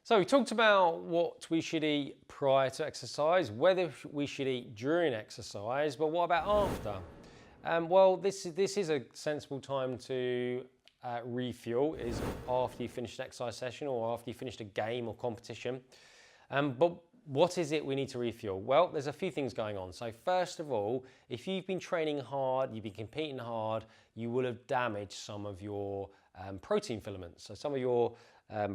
So we talked about what we should eat prior to exercise, whether we should eat during exercise, but what about after? Well, this is a sensible time to refuel, is after you finish an exercise session or after you finished a game or competition. But what is it we need to refuel? Well, there's a few things going on. So first of all, if you've been training hard, you've been competing hard, you will have damaged some of your protein filaments. So some of your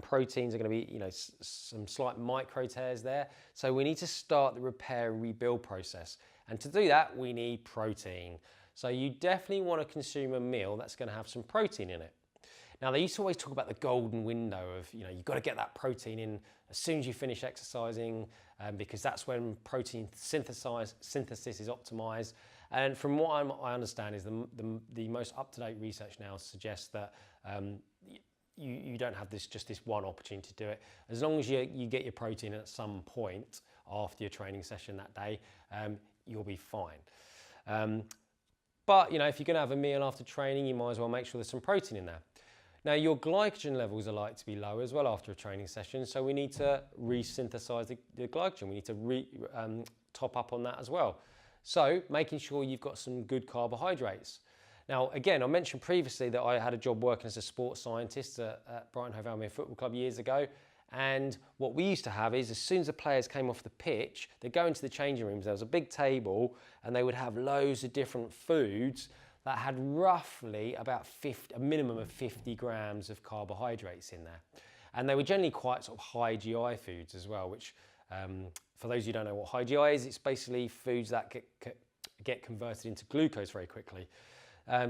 proteins are going to be, some slight micro tears there. So we need to start the repair and rebuild process. And to do that, we need protein. So you definitely want to consume a meal that's going to have some protein in it. Now, they used to always talk about the golden window of, you've got to get that protein in as soon as you finish exercising, because that's when protein synthesis is optimized. And from what I understand is the most up-to-date research now suggests that you don't have just this one opportunity to do it. As long as you get your protein at some point after your training session that day, you'll be fine. But if you're going to have a meal after training, you might as well make sure there's some protein in there. Now, your glycogen levels are likely to be low as well after a training session, so we need to resynthesize the glycogen. We need to top up on that as well. So making sure you've got some good carbohydrates. Now, again, I mentioned previously that I had a job working as a sports scientist at Brighton Hove Albion Football Club years ago. And what we used to have is, as soon as the players came off the pitch, they'd go into the changing rooms. There was a big table and they would have loads of different foods that had roughly about a minimum of 50 grams of carbohydrates in there. And they were generally quite sort of high GI foods as well, which for those of you who don't know what high GI is, it's basically foods that get converted into glucose very quickly.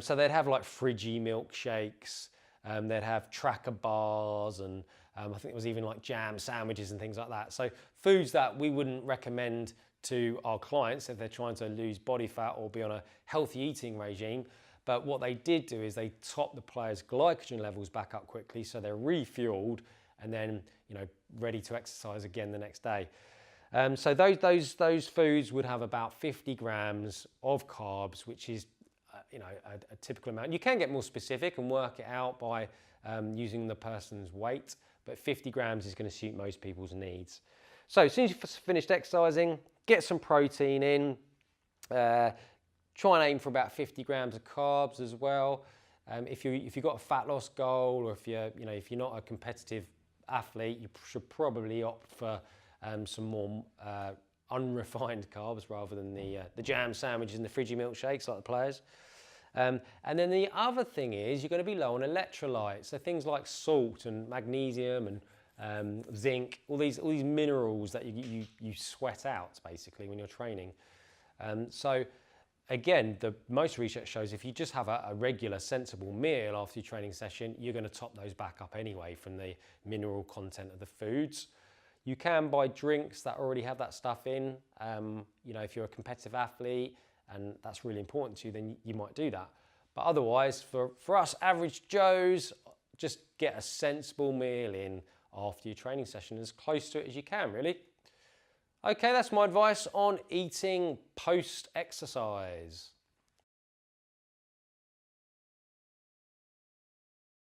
So they'd have like fridgy milkshakes, they'd have tracker bars, and I think there was even like jam sandwiches and things like that. So foods that we wouldn't recommend to our clients if they're trying to lose body fat or be on a healthy eating regime. But what they did do is they topped the players' glycogen levels back up quickly, so they're refueled and then ready to exercise again the next day. So those foods would have about 50 grams of carbs, which is a typical amount. You can get more specific and work it out by using the person's weight, but 50 grams is going to suit most people's needs. So as soon as you've finished exercising, get some protein in. Try and aim for about 50 grams of carbs as well. If you've got a fat loss goal, or if you're not a competitive athlete, you should probably opt for some more unrefined carbs rather than the jam sandwiches and the fridgy milkshakes like the players. And then the other thing is you're going to be low on electrolytes, so things like salt and magnesium and zinc, all these minerals that you sweat out basically when you're training. So again, the most research shows if you just have a regular sensible meal after your training session, you're going to top those back up anyway from the mineral content of the foods. You can buy drinks that already have that stuff in. If you're a competitive athlete and that's really important to you, then you might do that. But otherwise, for us average Joes, just get a sensible meal in after your training session, as close to it as you can, really. Okay, that's my advice on eating post-exercise.